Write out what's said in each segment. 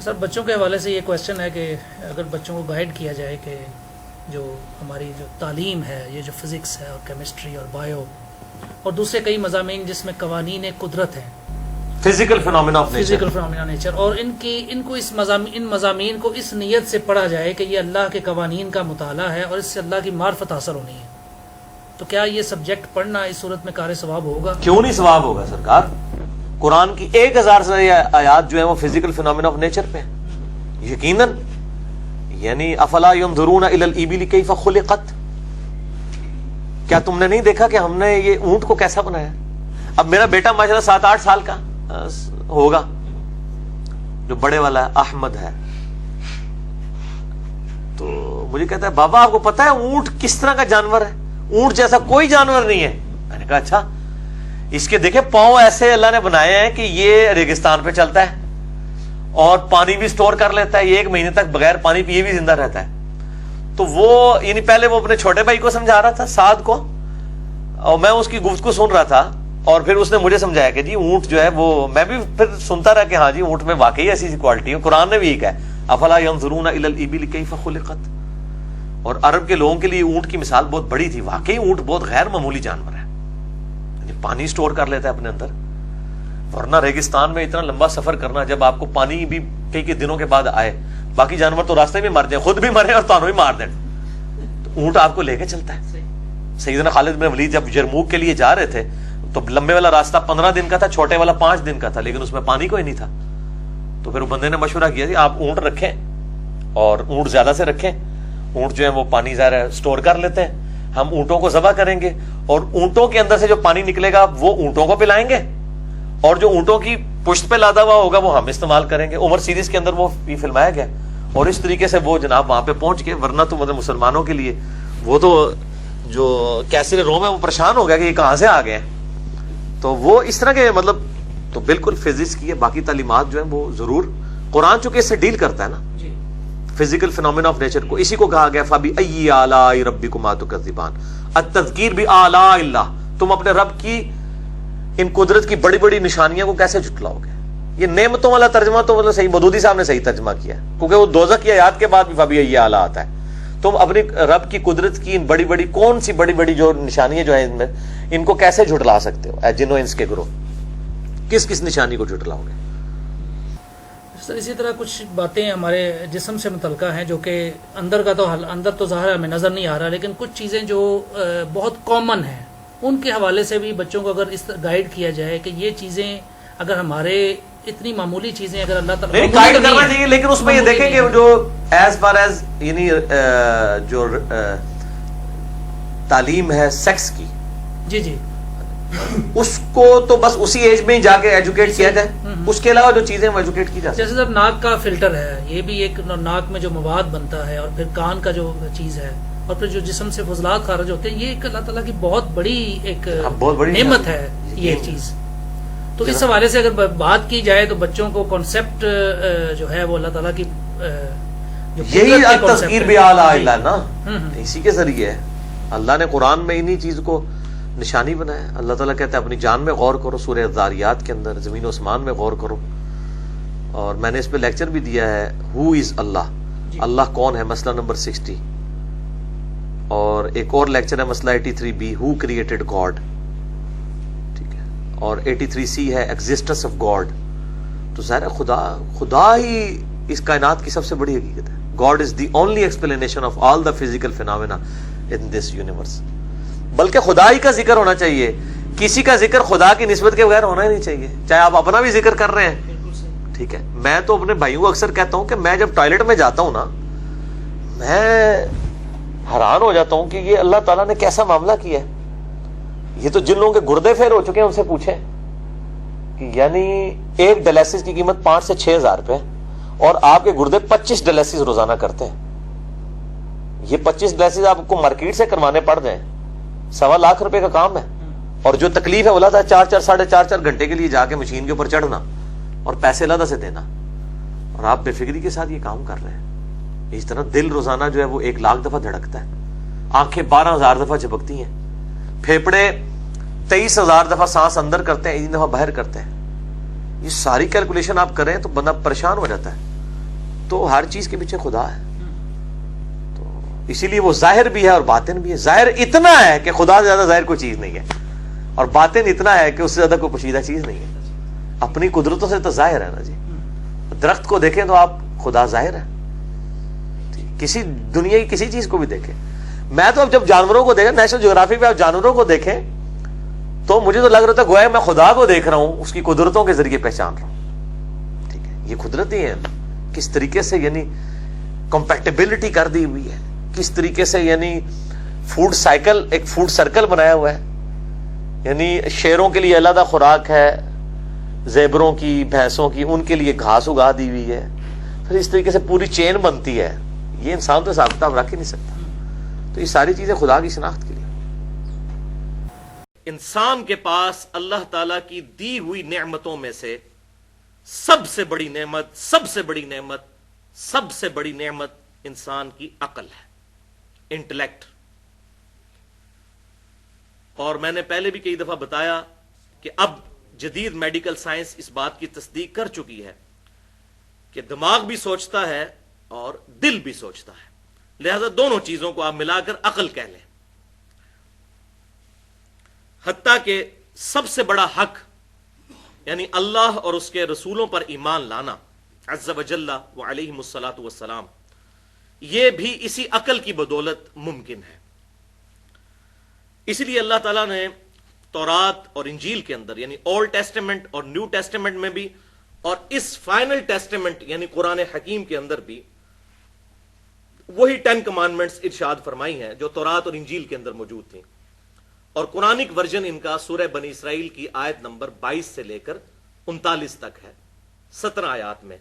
سر بچوں کے حوالے سے یہ کویشچن ہے کہ اگر بچوں کو گائیڈ کیا جائے کہ جو ہماری جو تعلیم ہے یہ جو فزکس ہے اور کیمسٹری اور بایو اور دوسرے کئی مضامین جس میں قوانین قدرت ہیں، فزیکل فینومینا آف نیچر، اور ان کو ان مضامین کو اس نیت سے پڑھا جائے کہ یہ اللہ کے قوانین کا مطالعہ ہے اور اس سے اللہ کی معرفت حاصل ہونی ہے، تو کیا یہ سبجیکٹ پڑھنا اس صورت میں کار ثواب ہوگا؟ کیوں نہیں ثواب ہوگا سرکار؟ قرآن کی 1000 سے آیات جو ہیں وہ فزیکل فینومینا آف نیچر پہ ہیں یقیناً. یعنی افلا ینظرون الی الابل کیف خلقت، کیا تم نے نہیں دیکھا کہ ہم نے یہ اونٹ کو کیسا بنایا؟ اب میرا بیٹا ماشاءاللہ 7-8 سال کا ہوگا، جو بڑے والا ہے احمد ہے، تو مجھے کہتا ہے بابا آپ کو پتا ہے اونٹ کس طرح کا جانور ہے؟ اونٹ جیسا کوئی جانور نہیں ہے. میں نے کہا اچھا. اس کے دیکھیں پاؤں ایسے اللہ نے بنائے ہیں کہ یہ ریگستان پہ چلتا ہے اور پانی بھی سٹور کر لیتا ہے، یہ 1 مہینے تک بغیر پانی پیے بھی زندہ رہتا ہے. تو وہ یعنی پہلے وہ اپنے چھوٹے بھائی کو سمجھا رہا تھا سعد کو، اور میں اس کی گفتگو سن رہا تھا، اور پھر اس نے مجھے سمجھایا کہ جی اونٹ جو ہے وہ، میں بھی پھر سنتا رہا کہ ہاں جی اونٹ میں واقعی ایسی کوالٹی ہے. قرآن نے بھی یہ کہا ہے افلا ینظرون الی الابل کیف خلقت. اور عرب کے لوگوں کے لیے اونٹ کی مثال بہت بڑی تھی. واقعی اونٹ بہت غیر معمولی جانور ہے، پانی سٹور کر لیتا ہے اپنے اندر، ورنہ ریگستان میں اتنا لمبا سفر کرنا، جب آپ کو پانی بھی کئی دنوں کے بعد آئے، باقی جانور تو راستے میں مر جائیں، خود بھی مرے اور تانوں بھی مار دیں، تو اونٹ آپ کو لے کے چلتا ہے. سیدنا خالد بن ولید جب یرموک کے لیے جا رہے تھے تو لمبے والا راستہ 15 دن کا تھا، چھوٹے والا 5 دن کا تھا، لیکن اس میں پانی کوئی نہیں تھا. تو پھر وہ بندے نے مشورہ کیا کہ آپ اونٹ رکھیں اور اونٹ زیادہ سے رکھیں، اونٹ جو ہے وہ پانی ظاہر سٹور کر لیتے ہیں، ہم اونٹوں کو ذبح کریں گے اور اونٹوں کے اندر سے جو پانی نکلے گا وہ اونٹوں کو پلائیں گے، اور جو اونٹوں کی پشت پہ لادا ہوا ہوگا وہ ہم استعمال کریں گے. عمر سیریز کے اندر وہ فلمایا گیا، اور اس طریقے سے وہ جناب وہاں پہ پہنچ گئے. ورنہ تو مطلب مسلمانوں کے لیے وہ تو جو کیسر روم ہے وہ پریشان ہو گیا کہ یہ کہاں سے آ گئے. تو وہ اس طرح کے مطلب تو بالکل فزکس کی ہے. باقی تعلیمات جو ہیں وہ ضرور قرآن چونکہ اس سے ڈیل کرتا ہے نا فزیکل فینومینا آف نیچر کو، اسی کو کہا گیا فَبِأَيِّ آلَاءِ رَبِّكُمَا تُكَذِّبَانِ. التذکیر بِآلاء اللہ، تم اپنے رب کی ان قدرت کی بڑی بڑی نشانیاں کو کیسے جھٹلاؤ گے؟ یہ نعمتوں والا ترجمہ تو مطلب صحیح مودودی صاحب نے صحیح ترجمہ کیا ہے، کیونکہ وہ دوزخ کی آیات کے بعد بھی فَبِأَيِّ آلَاء آتا ہے. تم اپنی رب کی قدرت کی ان بڑی بڑی کون سی بڑی بڑی جو نشانیاں جو ہیں ان میں، ان کو کیسے جھٹلا سکتے ہو؟ اے جن و انس کے گروہ، کس نشانی کو جھٹلاؤ گے؟ سر اسی طرح کچھ باتیں ہمارے جسم سے متعلقہ ہیں جو کہ اندر کا تو اندر تو ظاہر ہمیں نظر نہیں آ رہا، لیکن کچھ چیزیں جو بہت کامن ہیں ان کے حوالے سے بھی بچوں کو اگر اس گائیڈ کیا جائے کہ یہ چیزیں اگر ہمارے اتنی معمولی چیزیں اگر اللہ تعالیٰ نہیں گائیڈ کرنا چاہیے، لیکن اس میں یہ دیکھیں کہ جو ایز فار ایز یعنی جو تعلیم ہے سیکس کی، جی اس کو تو بس اسی ایج میں ہی جا کے ایجوکیٹ کیا جائے، اس کے علاوہ جو چیزیں وہ ایجوکیٹ کی جا سکتی. جیسے سر ناک کا فلٹر ہے، یہ بھی ایک ناک میں جو مواد بنتا ہے، اور پھر کان کا جو چیز ہے، اور پھر جو جسم سے فضلات خارج ہوتے ہیں، یہ ایک اللہ تعالیٰ کی بہت بڑی ایک نعمت ہے یہ چیز. تو اس حوالے سے اگر بات کی جائے تو بچوں کو کانسیپٹ جو ہے وہ اللہ تعالیٰ کی یہی تذکیر بھی اعلیٰ اللہ نا، اسی کے ذریعے اللہ نے قرآن میں انہی چیز کو نشانی بنایا. اللہ تعالیٰ کہتا ہے اپنی جان میں غور کرو، سورہ الذاریات کے اندر زمین و اسمان میں غور کرو. اور میں نے اس پہ لیکچر بھی دیا ہے ہو از اللہ، اللہ کون ہے، مسئلہ نمبر 60. اور ایک اور لیکچر ہے مسئلہ 83B ہو کریٹڈ گاڈ، ٹھیک ہے. اور 83C ہے ایگزسٹنس آف گاڈ. تو ظاہر ہے خدا ہی اس کائنات کی سب سے بڑی حقیقت ہے. God is the only explanation of all the physical phenomena in this universe. بلکہ خدا ہی کا ذکر ہونا چاہیے، کسی کا ذکر خدا کی نسبت کے بغیر ہونا ہی نہیں چاہیے، چاہے آپ اپنا بھی ذکر کر رہے ہیں. ٹھیک ہے. میں تو اپنے بھائیوں کو اکثر کہتا ہوں کہ میں جب ٹوائلٹ میں جاتا ہوں نا، میں حیران ہو جاتا ہوں کہ یہ اللہ تعالیٰ نے کیسا معاملہ کیا ہے. یہ تو جن لوگوں کے گردے پھیر ہو چکے ہیں ان سے پوچھیں کہ یعنی ایک ڈائلسس کی قیمت 5 سے 6 ہزار روپے، اور آپ کے گردے 25 ڈائلسس روزانہ کرتے ہیں. یہ 25 ڈائلسس آپ کو مارکیٹ سے کروانے پڑ جائیں، 1.25 لاکھ روپے کا کام ہے. اور جو تکلیف ہے وہ اللہ تھا 4.5 گھنٹے کے لیے جا کے مشین کے اوپر چڑھنا اور پیسے اللہ سے دینا، اور آپ بے فکری کے ساتھ یہ کام کر رہے ہیں. اس طرح دل روزانہ جو ہے وہ 1 لاکھ دفعہ دھڑکتا ہے، آنکھیں 12,000 دفعہ جھپکتی ہیں، پھیپڑے 23,000 دفعہ سانس اندر کرتے ہیں، 1 دفعہ باہر کرتے ہیں. یہ ساری کیلکولیشن آپ کریں تو بندہ پریشان ہو جاتا ہے. تو ہر چیز کے پیچھے خدا ہے. تو اسی لیے وہ ظاہر بھی ہے اور باطن بھی ہے. ظاہر اتنا ہے کہ خدا سے زیادہ ظاہر کوئی چیز نہیں ہے, اور باطن اتنا ہے کہ اس سے زیادہ کوئی پوشیدہ چیز نہیں ہے. اپنی قدرتوں سے تو ظاہر ہے نا جی. درخت کو دیکھیں تو آپ خدا ظاہر ہے. کسی دنیا کی کسی چیز کو بھی دیکھیں. میں تو اب جب جانوروں کو دیکھیں, نیشنل جغرافی پہ آپ جانوروں کو دیکھیں تو مجھے تو لگ رہا تھا گویا میں خدا کو دیکھ رہا ہوں, اس کی قدرتوں کے ذریعے پہچان رہا ہوں. ٹھیک ہے, یہ قدرتی ہیں کس طریقے سے یعنی کمپیٹیبلٹی کر دی ہوئی ہے, کس طریقے سے یعنی فوڈ سائیکل, ایک فوڈ سرکل بنایا ہوا ہے. یعنی شیروں کے لیے علیحدہ خوراک ہے, زیبروں کی, بھینسوں کی, ان کے لیے گھاس اگا دی ہوئی ہے. پھر اس طریقے سے پوری چین بنتی ہے. یہ انسان تو حساب کتاب رکھ ہی نہیں سکتا. تو یہ ساری چیزیں خدا کی شناخت کے لیے. انسان کے پاس اللہ تعالی کی دی ہوئی نعمتوں میں سے سب سے بڑی نعمت, سب سے بڑی نعمت, سب سے بڑی نعمت انسان کی عقل ہے, انٹلیکٹ. اور میں نے پہلے بھی کئی دفعہ بتایا کہ اب جدید میڈیکل سائنس اس بات کی تصدیق کر چکی ہے کہ دماغ بھی سوچتا ہے اور دل بھی سوچتا ہے, لہذا دونوں چیزوں کو آپ ملا کر عقل کہہ لیں. حتیٰ کہ سب سے بڑا حق یعنی اللہ اور اس کے رسولوں پر ایمان لانا عز و جل و علیہم الصلاۃ والسلام, یہ بھی اسی عقل کی بدولت ممکن ہے. اسی لیے اللہ تعالیٰ نے تورات اور انجیل کے اندر یعنی اولڈ ٹیسٹیمنٹ اور نیو ٹیسٹیمنٹ میں بھی, اور اس فائنل ٹیسٹیمنٹ یعنی قرآن حکیم کے اندر بھی وہی 10 کمانڈمنٹس ارشاد فرمائی ہیں جو تورات اور انجیل کے اندر موجود تھیں. اور قرآنک ورژن ان کا سورہ بنی اسرائیل کی آیت نمبر 22 سے لے کر 39 تک ہے, 17 آیات میں.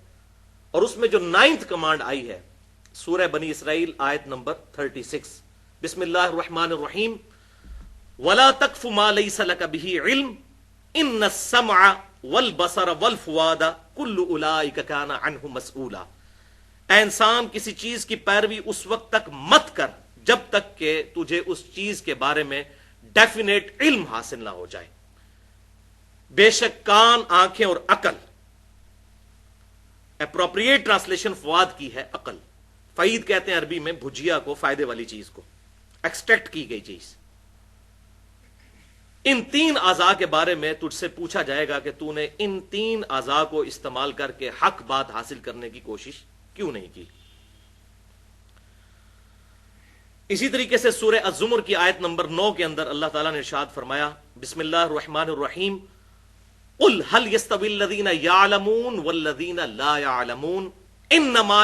اور اس میں جو 9th کمانڈ آئی ہے سورہ بنی اسرائیل آیت نمبر 36, بسم اللہ الرحمن الرحیم, وَلَا تَقْفُ مَا لَيْسَ لَكَ بِهِ عِلْمٍ إِنَّ السَّمْعَ وَالْبَصَرَ وَالْفُؤَادَ كُلُّ أُولَٰئِكَ كَانَ عَنْهُ مَسْئُولًا. اے انسان کسی چیز کی پیروی اس وقت تک مت کر جب تک کہ تجھے اس چیز کے بارے میں ڈیفینیٹ علم حاصل نہ ہو جائے. بے شک کان, آنکھیں اور عقل, اپروپریٹ ٹرانسلیشن فواد کی ہے عقل. فعید کہتے ہیں عربی میں بھجیا کو, فائدے والی چیز کو, ایکسٹریکٹ کی گئی چیز. ان 3 اعضاء کے بارے میں تجھ سے پوچھا جائے گا کہ تو نے ان 3 اعضاء کو استعمال کر کے حق بات حاصل کرنے کی کوشش کیوں نہیں کی. اسی طریقے سے سورہ الزمر کی آیت نمبر 9 کے اندر اللہ تعالیٰ نے ارشاد فرمایا, بسم اللہ الرحمن الرحیم, قل هل يستوي الذين يعلمون والذين لا يعلمون انما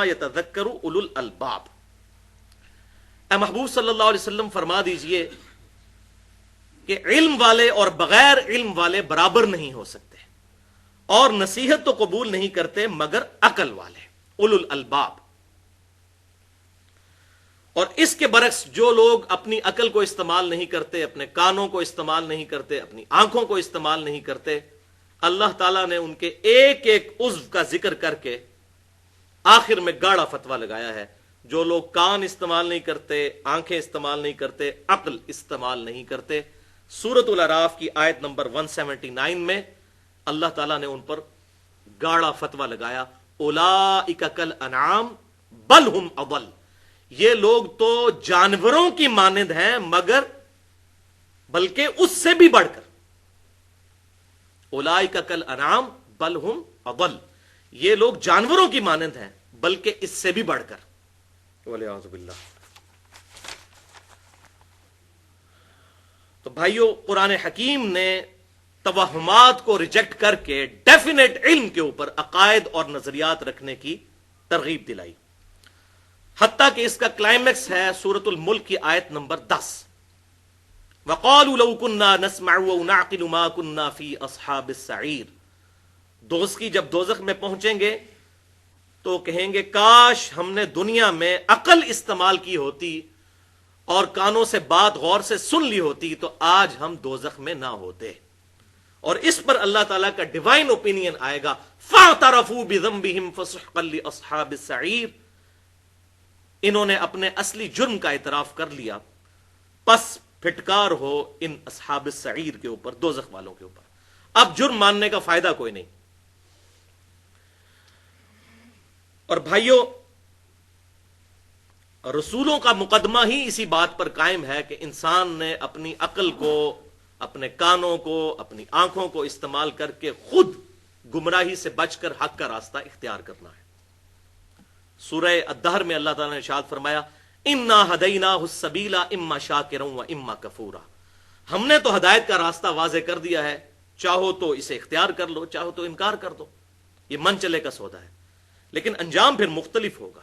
يتذكر اولو الالباب. اے محبوب صلی اللہ علیہ وسلم فرما دیجئے کہ علم والے اور بغیر علم والے برابر نہیں ہو سکتے, اور نصیحت تو قبول نہیں کرتے مگر عقل والے, اولو الالباب. اور اس کے برعکس جو لوگ اپنی عقل کو استعمال نہیں کرتے, اپنے کانوں کو استعمال نہیں کرتے, اپنی آنکھوں کو استعمال نہیں کرتے, اللہ تعالیٰ نے ان کے ایک ایک عضو کا ذکر کر کے آخر میں گاڑا فتویٰ لگایا ہے. جو لوگ کان استعمال نہیں کرتے, آنکھیں استعمال نہیں کرتے, عقل استعمال نہیں کرتے, سورۃ الاعراف کی آیت نمبر 179 میں اللہ تعالیٰ نے ان پر گاڑا فتویٰ لگایا, اولئک کالانعام بل ہم اضل. یہ لوگ تو جانوروں کی مانند ہیں مگر بلکہ اس سے بھی بڑھ کر, اولئک کالانعام بل ہم اضل. یہ لوگ جانوروں کی مانند ہیں بلکہ اس سے بھی بڑھ کر, والعیاذ باللہ. تو بھائیو, قرآن حکیم نے توہمات کو ریجیکٹ کر کے ڈیفینیٹ علم کے اوپر عقائد اور نظریات رکھنے کی ترغیب دلائی. حتیٰ کہ اس کا کلائمیکس ہے سورۃ الملک کی آیت نمبر 10, وَقَالُوا لَوْ كُنَّا نَسْمَعُ وَنَعْقِلُ مَا كُنَّا فِي أَصْحَابِ السَّعِيرِ. دوزخی جب دوزخ میں پہنچیں گے تو کہیں گے کاش ہم نے دنیا میں عقل استعمال کی ہوتی اور کانوں سے بات غور سے سن لی ہوتی تو آج ہم دوزخ میں نہ ہوتے. اور اس پر اللہ تعالیٰ کا ڈیوائن اوپینین آئے گا, فَاعْتَرَفُوا بِذَنبِهِمْ فَسُحْقًا لِأَصْحَابِ السَّعِيرِ. انہوں نے اپنے اصلی جرم کا اعتراف کر لیا, پس پھٹکار ہو ان اصحاب السعیر کے اوپر, دوزخ والوں کے اوپر. اب جرم ماننے کا فائدہ کوئی نہیں. اور بھائیوں، رسولوں کا مقدمہ ہی اسی بات پر قائم ہے کہ انسان نے اپنی عقل کو، اپنے کانوں کو، اپنی آنکھوں کو استعمال کر کے خود گمراہی سے بچ کر حق کا راستہ اختیار کرنا ہے. سورہ الدہر میں اللہ تعالیٰ نے ارشاد فرمایا انا ہدیناہ السبیل اما شاکرا و اما کفورا. ہم نے تو ہدایت کا راستہ واضح کر دیا ہے، چاہو تو اسے اختیار کر لو، چاہو تو انکار کر دو. یہ من چلے کا سودا ہے، لیکن انجام پھر مختلف ہوگا.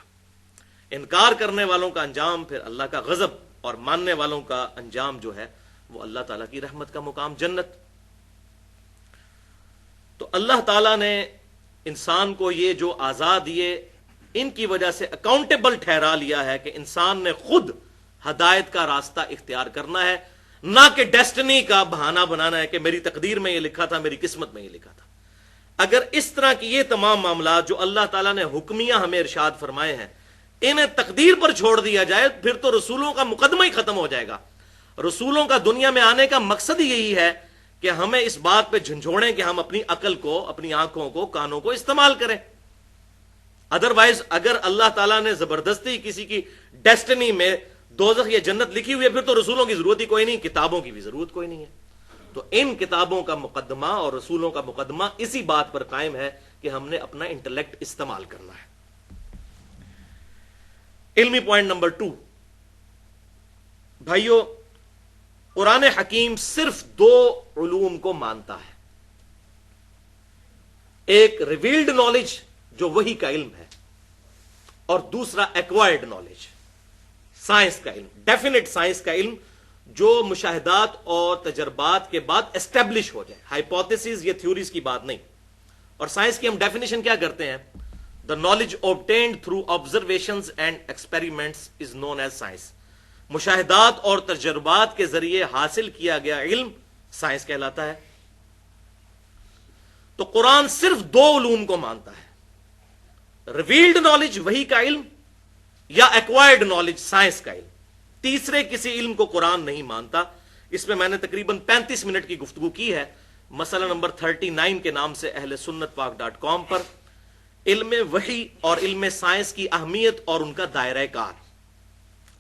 انکار کرنے والوں کا انجام پھر اللہ کا غضب، اور ماننے والوں کا انجام جو ہے وہ اللہ تعالیٰ کی رحمت کا مقام جنت. تو اللہ تعالیٰ نے انسان کو یہ جو آزاد دیے، ان کی وجہ سے اکاؤنٹیبل ٹھہرا لیا ہے کہ انسان نے خود ہدایت کا راستہ اختیار کرنا ہے، نہ کہ ڈیسٹنی کا بہانہ بنانا ہے کہ میری تقدیر میں یہ لکھا تھا، میری قسمت میں یہ لکھا تھا. اگر اس طرح کی یہ تمام معاملات جو اللہ تعالیٰ نے حکمیہ ہمیں ارشاد فرمائے ہیں انہیں تقدیر پر چھوڑ دیا جائے، پھر تو رسولوں کا مقدمہ ہی ختم ہو جائے گا. رسولوں کا دنیا میں آنے کا مقصد ہی یہی ہے کہ ہمیں اس بات پہ جھنجھوڑیں کہ ہم اپنی عقل کو، اپنی آنکھوں کو، کانوں کو استعمال کریں. ادروائز اگر اللہ تعالیٰ نے زبردستی کسی کی ڈیسٹنی میں دوزخ یا جنت لکھی ہوئی ہے، پھر تو رسولوں کی ضرورت ہی کوئی نہیں، کتابوں کی بھی ضرورت کوئی نہیں ہے. تو ان کتابوں کا مقدمہ اور رسولوں کا مقدمہ اسی بات پر قائم ہے کہ ہم نے اپنا انٹلیکٹ استعمال کرنا ہے. علمی پوائنٹ نمبر 2، بھائیو، قرآن حکیم صرف 2 علوم کو مانتا ہے. ایک ریویلڈ نالج جو وحی کا علم ہے، اور دوسرا ایکوائرڈ نالج، سائنس کا علم، ڈیفینٹ سائنس کا علم جو مشاہدات اور تجربات کے بعد اسٹیبلش ہو جائے. ہائپوتھیسز یا تھیوریز کی بات نہیں. اور سائنس کی ہم ڈیفینیشن کیا کرتے ہیں؟ The knowledge obtained through observations and experiments is known as science. مشاہدات اور تجربات کے ذریعے حاصل کیا گیا علم سائنس کہلاتا ہے. تو قرآن صرف 2 علوم کو مانتا ہے، ریویلڈ نالج وحی کا علم یا ایکوائرڈ نالج سائنس کا علم. تیسرے کسی علم کو قرآن نہیں مانتا. اس پہ میں نے تقریباً 35 منٹ کی گفتگو کی ہے، مسئلہ نمبر 39 کے نام سے اہل سنت پاک.com پر. علم وحی اور علم سائنس کی اہمیت اور ان کا دائرہ کار.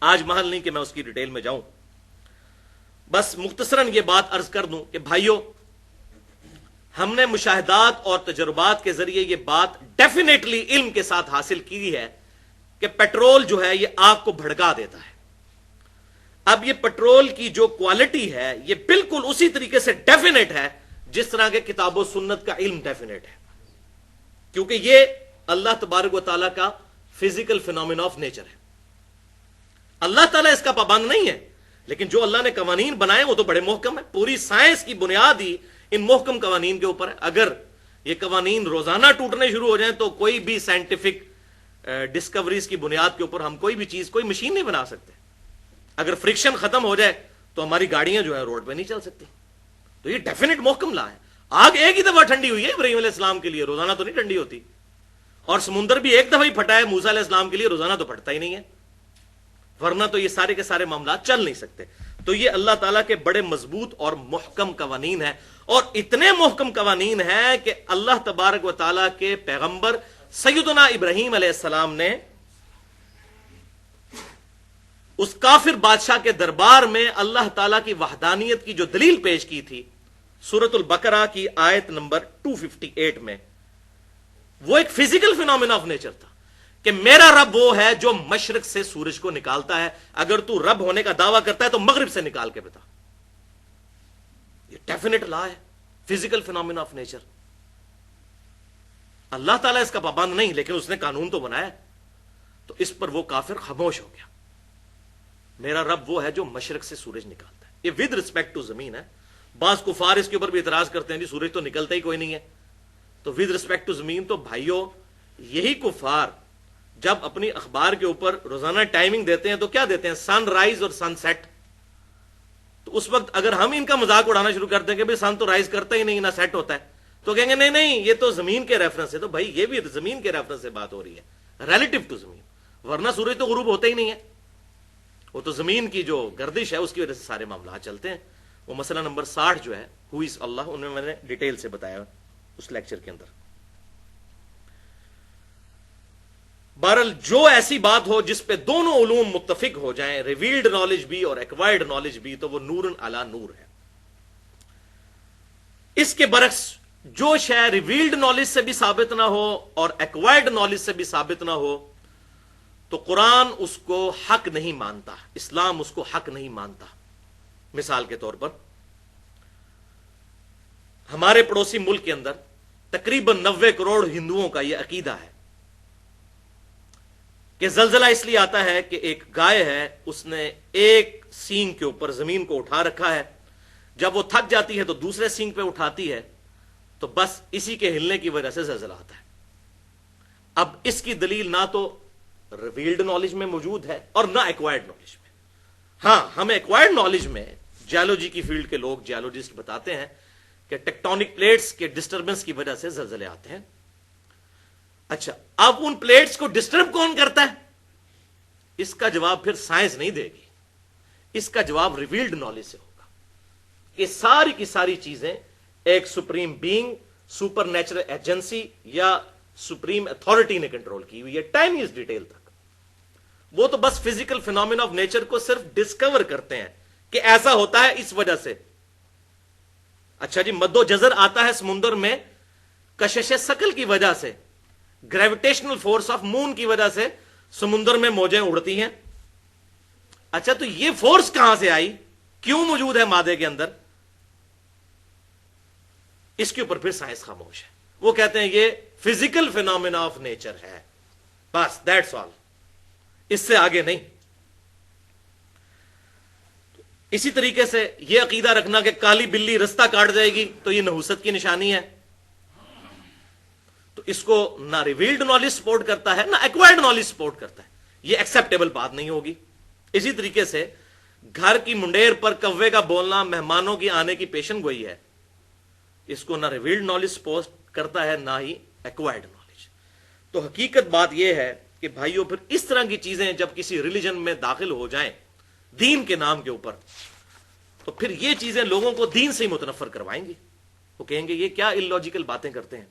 آج محل نہیں کہ میں اس کی ڈیٹیل میں جاؤں، بس مختصراً یہ بات عرض کر دوں کہ بھائیو، ہم نے مشاہدات اور تجربات کے ذریعے یہ بات ڈیفینیٹلی علم کے ساتھ حاصل کی ہے کہ پیٹرول جو ہے یہ آگ کو بھڑکا دیتا ہے. اب یہ پیٹرول کی جو کوالٹی ہے یہ بالکل اسی طریقے سے ڈیفینیٹ ہے جس طرح کے کتاب و سنت کا علم ڈیفینیٹ ہے، کیونکہ یہ اللہ تبارک و تعالیٰ کا فزیکل فینومینا آف نیچر ہے. اللہ تعالیٰ اس کا پابند نہیں ہے، لیکن جو اللہ نے قوانین بنائے وہ تو بڑے محکم ہیں. پوری سائنس کی بنیاد ہی ان محکم قوانین کے اوپر ہے. اگر یہ قوانین روزانہ ٹوٹنے شروع ہو جائیں تو کوئی بھی سائنٹیفک ڈسکوریز کی بنیاد کے اوپر ہم کوئی بھی چیز، کوئی مشین نہیں بنا سکتے. اگر فرکشن ختم ہو جائے تو ہماری گاڑیاں جو ہے روڈ پہ نہیں چل سکتی. تو یہ ڈیفینیٹ محکم لا ہے. آگ ایک ہی دفعہ ٹھنڈی ہوئی ہے ابراہیم علیہ السلام کے لیے، روزانہ تو نہیں ٹھنڈی ہوتی. اور سمندر بھی ایک دفعہ ہی پھٹا ہے موسیٰ علیہ السلام کے لیے، روزانہ تو پھٹتا ہی نہیں ہے، ورنہ تو یہ سارے کے سارے معاملات چل نہیں سکتے. تو یہ اللہ تعالیٰ کے بڑے مضبوط اور محکم قوانین ہیں، اور اتنے محکم قوانین ہیں کہ اللہ تبارک و تعالیٰ کے پیغمبر سیدنا ابراہیم علیہ السلام نے اس کافر بادشاہ کے دربار میں اللہ تعالیٰ کی وحدانیت کی جو دلیل پیش کی تھی، سورۃ البقرہ کی آیت نمبر 258 میں، وہ ایک فزیکل فینومینا آف نیچر تھا کہ میرا رب وہ ہے جو مشرق سے سورج کو نکالتا ہے. اگر تو رب ہونے کا دعویٰ کرتا ہے تو مغرب سے نکال کے بتا. یہ ڈیفینیٹ لا ہے، فزیکل فینومینا آف نیچر. اللہ تعالیٰ اس کا پابند نہیں، لیکن اس نے قانون تو بنایا. تو اس پر وہ کافر خاموش ہو گیا. میرا رب وہ ہے جو مشرق سے سورج نکالتا ہے. یہ ود رسپیکٹ ٹو زمین ہے. بعض کفار اس کے اوپر بھی اعتراض کرتے ہیں جی سورج تو نکلتا ہی کوئی نہیں ہے. تو ود رسپیکٹ ٹو زمین، تو بھائیو یہی کفار جب اپنی اخبار کے اوپر روزانہ ٹائمنگ دیتے ہیں تو کیا دیتے ہیں؟ سن رائز اور سن سیٹ. تو اس وقت اگر ہم ان کا مذاق اڑانا شروع کرتے ہیں کہ بھائی سن تو رائز کرتا ہی نہیں، نہ سیٹ ہوتا ہے، تو کہیں گے نہیں نہیں یہ تو زمین کے ریفرنس ہے. تو بھائی یہ بھی زمین کے ریفرنس سے بات ہو رہی ہے، ریلیٹو ٹو زمین، ورنہ سورج تو غروب ہوتا ہی نہیں ہے. وہ تو زمین کی جو گردش ہے اس کی وجہ سے سارے معاملات چلتے ہیں. وہ مسئلہ نمبر 60 جو ہے ہو از اللہ، انہیں میں نے ڈیٹیل سے بتایا اس لیکچر کے اندر. بہرحال جو ایسی بات ہو جس پہ دونوں علوم متفق ہو جائیں، ریویلڈ نالج بھی اور ایکوائرڈ نالج بھی، تو وہ نور علی نور ہے. اس کے برعکس جو شے ریویلڈ نالج سے بھی ثابت نہ ہو اور ایکوائرڈ نالج سے بھی ثابت نہ ہو تو قرآن اس کو حق نہیں مانتا، اسلام اس کو حق نہیں مانتا. مثال کے طور پر ہمارے پڑوسی ملک کے اندر تقریباً 90 کروڑ ہندوؤں کا یہ عقیدہ ہے کہ زلزلہ اس لیے آتا ہے کہ ایک گائے ہے، اس نے ایک سینگ کے اوپر زمین کو اٹھا رکھا ہے، جب وہ تھک جاتی ہے تو دوسرے سینگ پہ اٹھاتی ہے، تو بس اسی کے ہلنے کی وجہ سے زلزلہ آتا ہے. اب اس کی دلیل نہ تو ریویلڈ نالج میں موجود ہے اور نہ ایکوائرڈ نالج میں. ہاں، ہمیں ایکوائرڈ نالج میں جیولوجی کی فیلڈ کے لوگ جیولوجسٹ بتاتے ہیں کہ ٹیکٹونک پلیٹس کے ڈسٹربنس کی وجہ سے زلزلے آتے ہیں. اچھا، اب ان پلیٹس کو ڈسٹرب کون کرتا ہے؟ اس کا جواب پھر سائنس نہیں دے گی، اس کا جواب ریویلڈ نالج سے ہوگا. یہ ساری کی ساری چیزیں ایک supreme being, super natural agency یا سپریم اتھارٹی نے کنٹرول کی ہوئی ہے، ٹائنیسٹ ڈیٹیل تک. وہ تو بس فزیکل فینومینا آف نیچر کو صرف ڈسکور کرتے ہیں کہ ایسا ہوتا ہے اس وجہ سے. اچھا جی، مد و جزر آتا ہے سمندر میں کشش ثقل کی وجہ سے، گریویٹیشنل فورس آف مون کی وجہ سے سمندر میں موجیں اڑتی ہیں. اچھا، تو یہ فورس کہاں سے آئی، کیوں موجود ہے مادے کے اندر؟ اس کے اوپر پھر سائنس خاموش ہے. وہ کہتے ہیں یہ فزیکل فینومینا آف نیچر ہے، بس دیٹس آل، اس سے آگے نہیں. اسی طریقے سے یہ عقیدہ رکھنا کہ کالی بلی رستہ کاٹ جائے گی تو یہ نحوست کی نشانی ہے، تو اس کو نہ ریویلڈ نالج سپورٹ کرتا ہے نہ ایکوائرڈ نالج سپورٹ کرتا ہے. یہ ایکسیپٹیبل بات نہیں ہوگی. اسی طریقے سے گھر کی منڈیر پر کوے کا بولنا مہمانوں کی آنے کی پیشن گوئی ہے، اس کو نہ ریویلڈ نالج سپورٹ کرتا ہے نہ ہی ایکوائرڈ نالج. تو حقیقت بات یہ ہے کہ بھائیوں، پھر اس طرح کی چیزیں جب کسی ریلیجن میں داخل ہو جائیں دین کے نام کے اوپر، تو پھر یہ چیزیں لوگوں کو دین سے ہی متنفر کروائیں گی. وہ کہیں گے یہ کیا اللاجیکل باتیں کرتے ہیں.